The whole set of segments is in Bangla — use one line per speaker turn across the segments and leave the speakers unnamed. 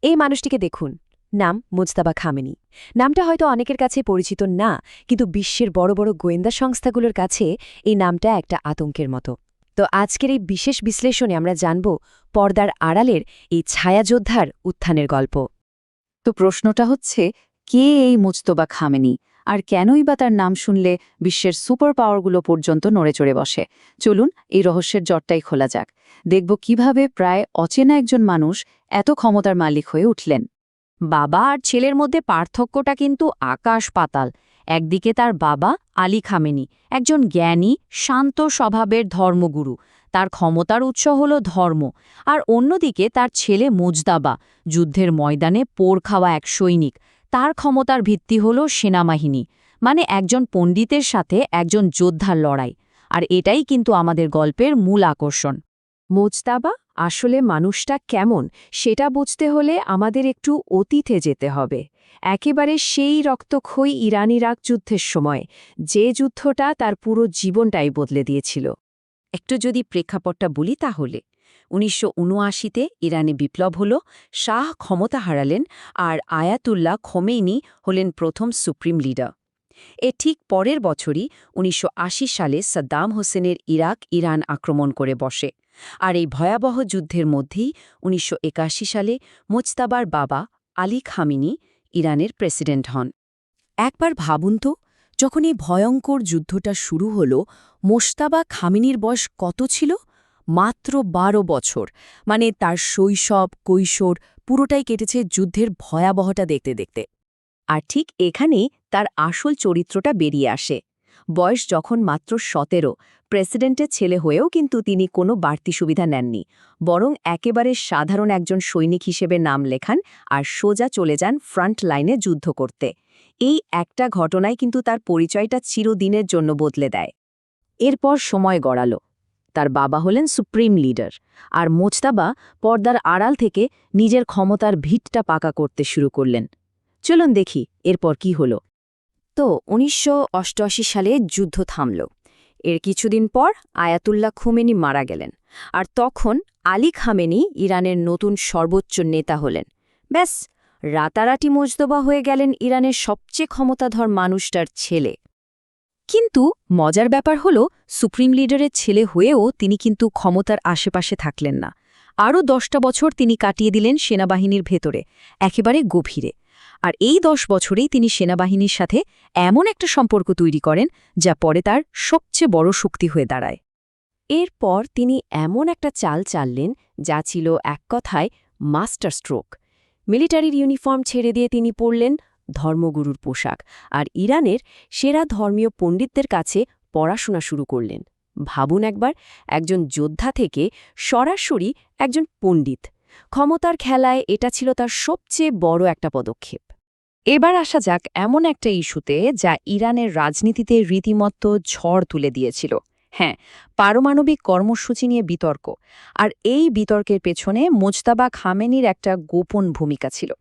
এই মানুষটিকে দেখুন, নাম মুজতাবা খামেনি। নামটা হয়তো অনেকের কাছে পরিচিত না, কিন্তু বিশ্বের বড় বড় গোয়েন্দা সংস্থাগুলোর কাছে এই নামটা একটা আতঙ্কের মতো। তো আজকের এই বিশেষ বিশ্লেষণে আমরা জানব পর্দার আড়ালের এই ছায়াযোদ্ধার উত্থানের গল্প।
তো প্রশ্নটা হচ্ছে, কে এই মুজতবা খামেনি, আর কেনই বা তার নাম শুনলে বিশ্বের সুপার পাওয়ারগুলো পর্যন্ত নড়েচড়ে বসে? চলুন এই রহস্যের জটটাই খোলা যাক। দেখব কিভাবে প্রায় অচেনা একজন মানুষ এত ক্ষমতার মালিক হয়ে উঠলেন।
বাবা আর ছেলের মধ্যে পার্থক্যটা কিন্তু আকাশ পাতাল। একদিকে তার বাবা আলী খামেনি, একজন জ্ঞানী শান্ত স্বভাবের ধর্মগুরু, তার ক্ষমতার উৎস হল ধর্ম। আর অন্যদিকে তার ছেলে মুজদাবা, যুদ্ধের ময়দানে পোড় খাওয়া এক সৈনিক, তার ক্ষমতার ভিত্তি হল সেনাবাহিনী। মানে একজন পণ্ডিতের সাথে একজন যোদ্ধার লড়াই। আর এটাই কিন্তু আমাদের গল্পের মূল আকর্ষণ।
মুজতাবা আসলে মানুষটা কেমন সেটা বুঝতে হলে আমাদের একটু অতীতে যেতে হবে, একেবারে সেই রক্তক্ষয়ী ইরান-ইরাক যুদ্ধের সময়, যে যুদ্ধটা তার পুরো জীবনটাই বদলে দিয়েছিল।
একটু যদি প্রেক্ষাপটটা বলি তাহলে ১৯৭৯-তে ইরানে বিপ্লব হল, শাহ ক্ষমতা হারালেন, আর আয়াতুল্লাহ খোমেনি হলেন প্রথম সুপ্রিম লিডার। এর ঠিক পরের বছরই ১৯৮০ সালে সাদ্দাম হোসেনের ইরান আক্রমণ করে বসে। আর এই ভয়াবহ যুদ্ধের মধ্যেই ১৯৮১ সালে মুজতাবার বাবা আলী খামেনি ইরানের প্রেসিডেন্ট হন। একবার ভাবুন তো, যখন এই ভয়ঙ্কর যুদ্ধটা শুরু হল, মোশতাবা খামেনির বয়স কত ছিল? মাত্র ১২ বছর। মানে তার শৈশব কৈশোর পুরোটাই কেটেছে যুদ্ধের ভয়াবহতা দেখতে দেখতে। আর ঠিক এখানেই তার আসল চরিত্রটা বেরিয়ে আসে। বয়স যখন মাত্র ১৭, প্রেসিডেন্টের ছেলে হয়েও কিন্তু তিনি কোনো বাড়তি সুবিধা নেননি, বরং একেবারে সাধারণ একজন সৈনিক হিসেবে নাম লেখান আর সোজা চলে যান ফ্রন্ট লাইনে যুদ্ধ করতে। এই একটা ঘটনায় কিন্তু তার পরিচয়টা চিরদিনের জন্য বদলে দেয়। এরপর সময় গড়াল, তার বাবা হলেন সুপ্রিম লিডার, আর মোজতাবা পর্দার আড়াল থেকে নিজের ক্ষমতার ভিতটা পাকা করতে শুরু করলেন। চলুন দেখি এরপর কি হল। তো ১৯৮৮ সালে যুদ্ধ থামল। এর কিছুদিন পর আয়াতুল্লাহ খোমেনি মারা গেলেন, আর তখন আলী খামেনি ইরানের নতুন সর্বোচ্চ নেতা হলেন। ব্যাস, রাতারাতি মুজতবা হয়ে গেলেন ইরানের সবচেয়ে ক্ষমতাধর মানুষটার ছেলে। কিন্তু মজার ব্যাপার হল, সুপ্রিম লিডারের ছেলে হয়েও তিনি কিন্তু ক্ষমতার আশেপাশে থাকলেন না। আরও ১০টা বছর তিনি কাটিয়ে দিলেন সেনাবাহিনীর ভেতরে, একেবারে গভীরে। আর এই ১০ বছরেই তিনি সেনাবাহিনীর সাথে এমন একটা সম্পর্ক তৈরি করেন যা পরে তার সবচেয়ে বড় শক্তি হয়ে দাঁড়ায়। এরপর তিনি এমন একটা চাল চাললেন যা ছিল এক কথায় মাস্টার স্ট্রোক। মিলিটারির ইউনিফর্ম ছেড়ে দিয়ে তিনি পরলেন ধর্মগুরুর পোশাক, আর ইরানের সেরা ধর্মীয় পণ্ডিতদের কাছে পড়াশোনা শুরু করলেন। ভাবুন একবার, একজন যোদ্ধা থেকে সরাসরি একজন পণ্ডিত। ক্ষমতার খেলায় এটা ছিল তার সবচেয়ে বড় একটা পদক্ষেপ। এবার আসা যাক এমন একটা ইস্যুতে যা ইরানের রাজনীতিতে রীতিমতো ঝড় তুলে দিয়েছিল। হ্যাঁ, পারমাণবিক কর্মসূচি নিয়ে বিতর্ক। আর এই বিতর্কের পেছনে মোজতাবা খামেনির একটা গোপন ভূমিকা ছিল।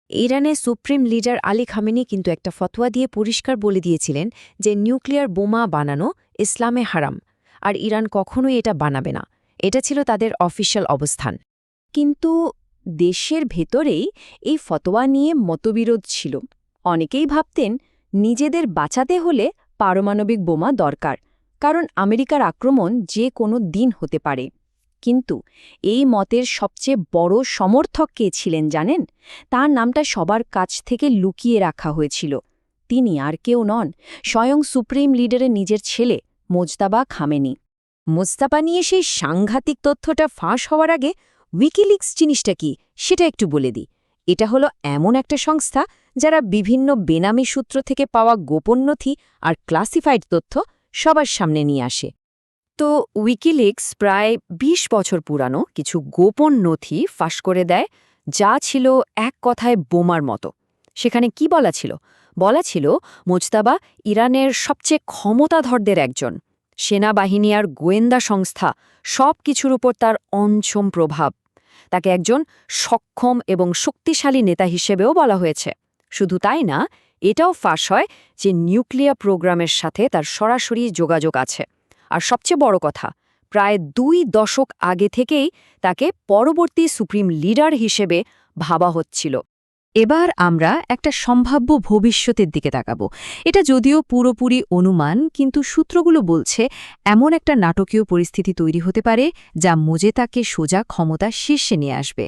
ইরানের সুপ্রিম লিডার আলী খামেনি কিন্তু একটা ফতোয়া দিয়ে পরিষ্কার বলে দিয়েছিলেন যে নিউক্লিয়ার বোমা বানানো ইসলামে হারাম, আর ইরান কখনোই এটা বানাবে না। এটা ছিল তাদের অফিশিয়াল অবস্থান। কিন্তু দেশের ভেতরেই এই ফতোয়া নিয়ে মতবিরোধ ছিল। অনেকেই ভাবতেন নিজেদের বাঁচাতে হলে পারমাণবিক বোমা দরকার, কারণ আমেরিকার আক্রমণ যে কোনো দিন হতে পারে। কিন্তু এই মতের সবচেয়ে বড় সমর্থক কে ছিলেন জানেন? তার নামটা সবার কাছ থেকে লুকিয়ে রাখা হয়েছিল। তিনি আর কেউ নন, স্বয়ং সুপ্রিম লিডারের নিজের ছেলে মোজতাবা খামেনি। মোজতাবা নিয়ে সেই সাংঘাতিক তথ্যটা ফাঁস হওয়ার আগে উইকিলিক্স জিনিসটা কি সেটা একটু বলে দিই। এটা হলো এমন একটা সংস্থা যারা বিভিন্ন বেনামি সূত্র থেকে পাওয়া গোপন নথি আর ক্লাসিফাইড তথ্য সবার সামনে নিয়ে আসে। তো উইকিলিক্স প্রায় ২০ বছর পুরানো কিছু গোপন নথি ফাঁস করে দেয়, যা ছিল এক কথায় বোমার মতো। সেখানে কি বলা ছিল? বলা ছিল মোজতাবা ইরানের সবচেয়ে ক্ষমতাধরদের একজন। সেনাবাহিনী আর গোয়েন্দা সংস্থা সব কিছুর উপর তার অঞ্চম প্রভাব। তাকে একজন সক্ষম এবং শক্তিশালী নেতা হিসেবেও বলা হয়েছে। শুধু তাই না, এটাও ফাঁস হয় যে নিউক্লিয়ার প্রোগ্রামের সাথে তার সরাসরি যোগাযোগ আছে। আর সবচেয়ে বড় কথা, প্রায় ২ দশক আগে থেকেই তাকে পরবর্তী সুপ্রিম লিডার হিসেবে ভাবা হচ্ছিল। এবার আমরা একটা সম্ভাব্য ভবিষ্যতের দিকে তাকাব। এটা যদিও পুরোপুরি অনুমান, কিন্তু সূত্রগুলো বলছে এমন একটা নাটকীয় পরিস্থিতি তৈরি হতে পারে যা মোজেতাকে সোজা ক্ষমতা শীর্ষে নিয়ে আসবে।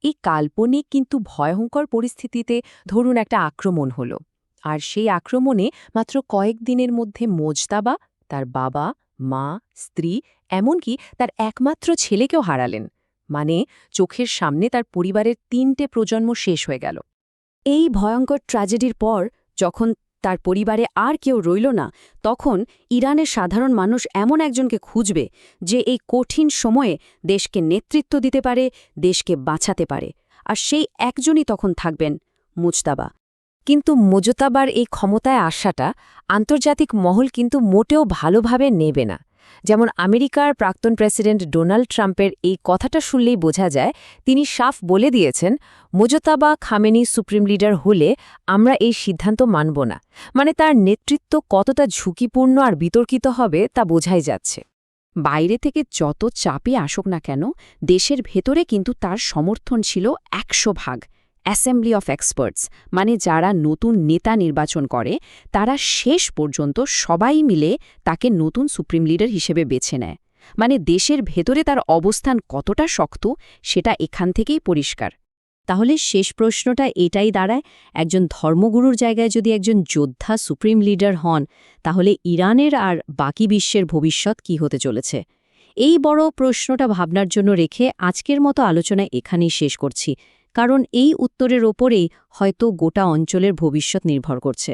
এই কাল্পনিক কিন্তু ভয়ঙ্কর পরিস্থিতিতে ধরুন একটা আক্রমণ হলো, আর সেই আক্রমণে মাত্র কয়েকদিনের মধ্যে মোজতাবা তার বাবা, মা, স্ত্রী, এমনকি তার একমাত্র ছেলেকেও হারালেন। মানে চোখের সামনে তার পরিবারের 3টে প্রজন্ম শেষ হয়ে গেল। এই ভয়ঙ্কর ট্র্যাজেডির পর যখন তার পরিবারে আর কেউ রইল না, তখন ইরানের সাধারণ মানুষ এমন একজনকে খুঁজবে যে এই কঠিন সময়ে দেশকে নেতৃত্ব দিতে পারে, দেশকে বাঁচাতে পারে। আর সেই একজনই তখন থাকবেন মুজতাবা। কিন্তু মোজতাবার এই ক্ষমতায় আসাটা আন্তর্জাতিক মহল কিন্তু মোটেও ভালোভাবে নেবে না। যেমন আমেরিকার প্রাক্তন প্রেসিডেন্ট ডোনাল্ড ট্রাম্পের এই কথাটা শুনলেই বোঝা যায়, তিনি সাফ বলে দিয়েছেন, মোজতাবা খামেনি সুপ্রিম লিডার হলে আমরা এই সিদ্ধান্ত মানব না। মানে তার নেতৃত্ব কতটা ঝুঁকিপূর্ণ আর বিতর্কিত হবে তা বোঝাই যাচ্ছে। বাইরে থেকে যত চাপই আসুক না কেন, দেশের ভেতরে কিন্তু তার সমর্থন ছিল 100%। অ্যাসেম্বলি অফ এক্সপার্টস, মানে যারা নতুন নেতা নির্বাচন করে, তারা শেষ পর্যন্ত সবাই মিলে তাকে নতুন সুপ্রিম লিডার হিসেবে বেছে নেয়। মানে দেশের ভেতরে তার অবস্থান কতটা শক্ত সেটা এখান থেকেই পরিষ্কার। তাহলে শেষ প্রশ্নটা এটাই দাঁড়ায়, একজন ধর্মগুরুর জায়গায় যদি একজন যোদ্ধা সুপ্রিম লিডার হন, তাহলে ইরানের আর বাকি বিশ্বের ভবিষ্যৎ কি হতে চলেছে? এই বড় প্রশ্নটা ভাবনার জন্য রেখে আজকের মতো আলোচনা এখানেই শেষ করছি, কারণ এই উত্তরের ওপরেই হয়তো গোটা অঞ্চলের ভবিষ্যৎ নির্ভর করছে।